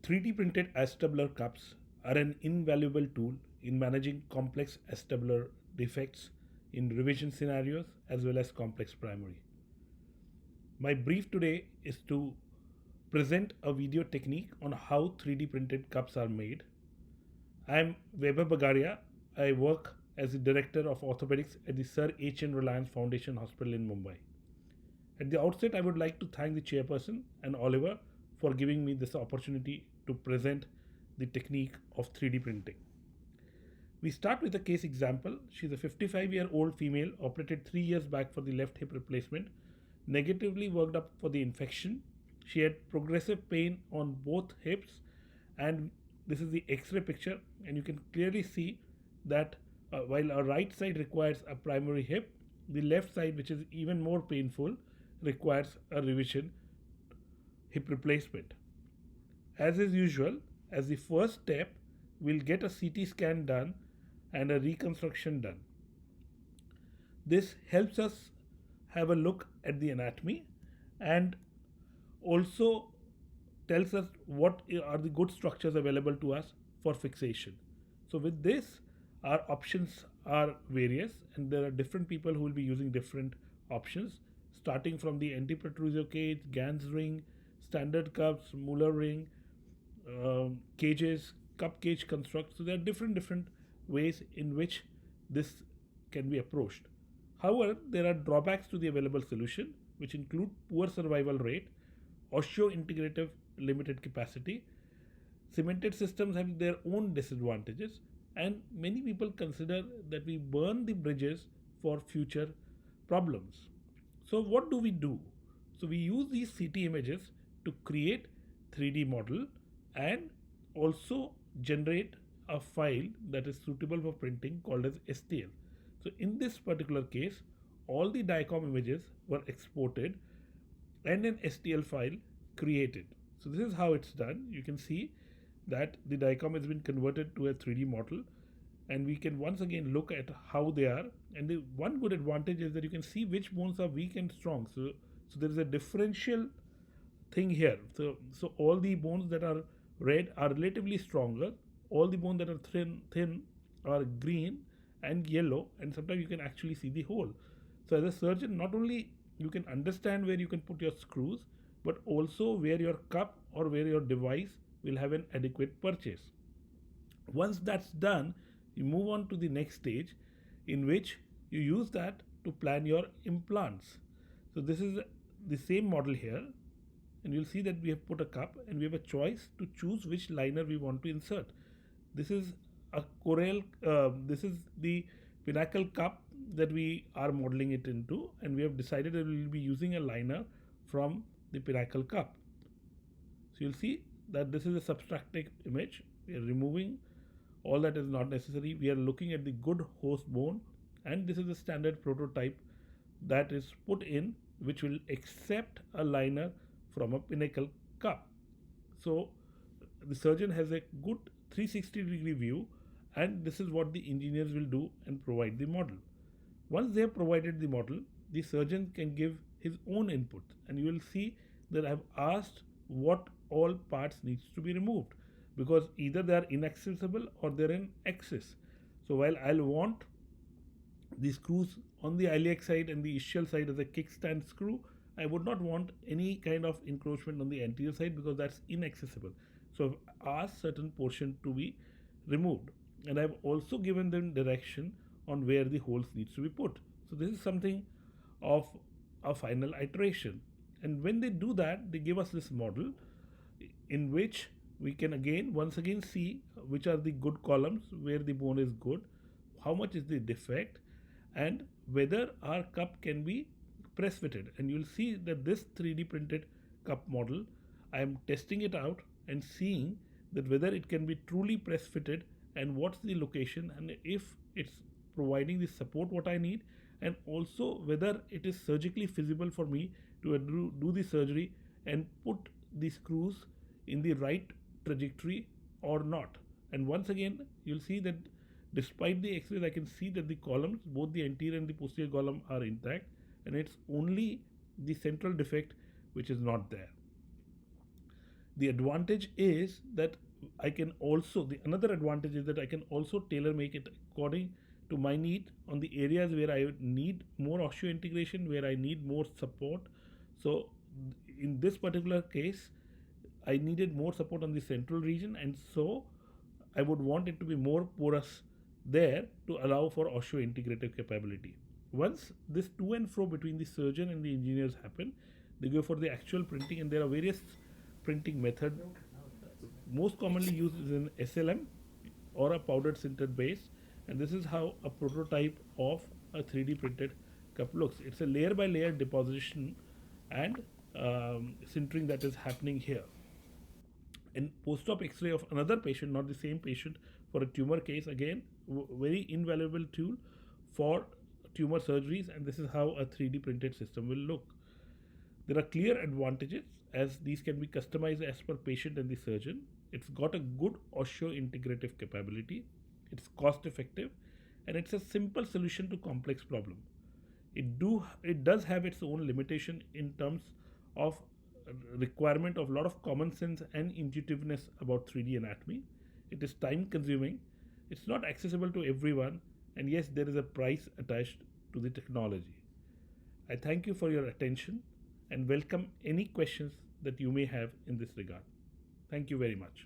3D printed acetabular cups are an invaluable tool in managing complex acetabular defects in revision scenarios as well as complex primary. My brief today is to present a video technique on how 3D printed cups are made. I am Vaibhav Bagaria. I work as the Director of Orthopaedics at the Sir HN Reliance Foundation Hospital in Mumbai. At the outset, I would like to thank the chairperson and Oliver for giving me this opportunity to present the technique of 3D printing. We start with a case example. She's a 55-year-old female operated 3 years back for the left hip replacement, negatively worked up for the infection. She had progressive pain on both hips, and this is the X-ray picture, and you can clearly see that while our right side requires a primary hip, the left side, which is even more painful, requires a revision hip replacement. As is usual, as the first step, we'll get a CT scan done and a reconstruction done. This helps us have a look at the anatomy and also tells us what are the good structures available to us for fixation. So with this, our options are various, and there are different people who will be using different options, starting from the anti-protrusor cage, Gans ring, standard cups, Muller ring, cages, cup cage construct. So there are different ways in which this can be approached. However, there are drawbacks to the available solution, which include poor survival rate, osseointegrative limited capacity. Cemented systems have their own disadvantages, and many people consider that we burn the bridges for future problems. So what do we do? So we use these CT images to create 3D model and also generate a file that is suitable for printing called as STL. So in this particular case, all the DICOM images were exported and an STL file created. So this is how it's done. You can see that the DICOM has been converted to a 3D model, and we can once again look at how they are. And the one good advantage is that you can see which bones are weak and strong. So there is a differential thing here. So all the bones that are red are relatively stronger. All the bones that are thin are green and yellow, and sometimes you can actually see the hole. So as a surgeon, not only you can understand where you can put your screws, but also where your cup or where your device will have an adequate purchase. Once that's done, you move on to the next stage, in which you use that to plan your implants. So this is the same model here, and you'll see that we have put a cup and we have a choice to choose which liner we want to insert. This is a Corel, this is the Pinnacle cup that we are modeling it into, and we have decided that we will be using a liner from the Pinnacle cup. So you'll see that this is a subtractive image. We are removing all that is not necessary. We are looking at the good host bone, and this is the standard prototype that is put in, which will accept a liner from a Pinnacle cup. So the surgeon has a good 360-degree view, and this is what the engineers will do and provide the model. Once they have provided the model, the surgeon can give his own input, and you will see that I have asked what all parts needs to be removed, because either they are inaccessible or they're in excess. So while I'll want the screws on the iliac side and the ischial side as a kickstand screw, I would not want any kind of encroachment on the anterior side because that's inaccessible. So I've asked certain portion to be removed, and I've also given them direction on where the holes needs to be put. So this is something of a final iteration. And when they do that, they give us this model in which we can once again see which are the good columns, where the bone is good, how much is the defect, and whether our cup can be press fitted. And you'll see that this 3D printed cup model, I am testing it out and seeing that whether it can be truly press fitted and what's the location, and if it's providing the support what I need, and also whether it is surgically feasible for me to do the surgery and put the screws in the right trajectory or not. And once again, you'll see that despite the x-rays, I can see that the columns, both the anterior and the posterior column, are intact, and it's only the central defect which is not there. The advantage is that I can also, the another advantage is that I can also tailor make it according to my need on the areas where I need more osseointegration, where I need more support. So in this particular case, I needed more support on the central region, and so I would want it to be more porous there to allow for osseointegrative capability. Once this to and fro between the surgeon and the engineers happen, they go for the actual printing, and there are various printing methods. Most commonly used is an SLM or a powdered sintered base, and this is how a prototype of a 3D printed cup looks. It's a layer by layer deposition and sintering that is happening here. In post-op X-ray of another patient, not the same patient, for a tumor case, again very invaluable tool for tumor surgeries, and this is how a 3D printed system will look. There are clear advantages as these can be customized as per patient and the surgeon. It's got a good osseointegrative capability, it's cost effective, and it's a simple solution to complex problem. It does have its own limitation in terms of requirement of a lot of common sense and intuitiveness about 3D anatomy. It is time consuming, it's not accessible to everyone, and yes, there is a price attached to the technology. I thank you for your attention and welcome any questions that you may have in this regard. Thank you very much.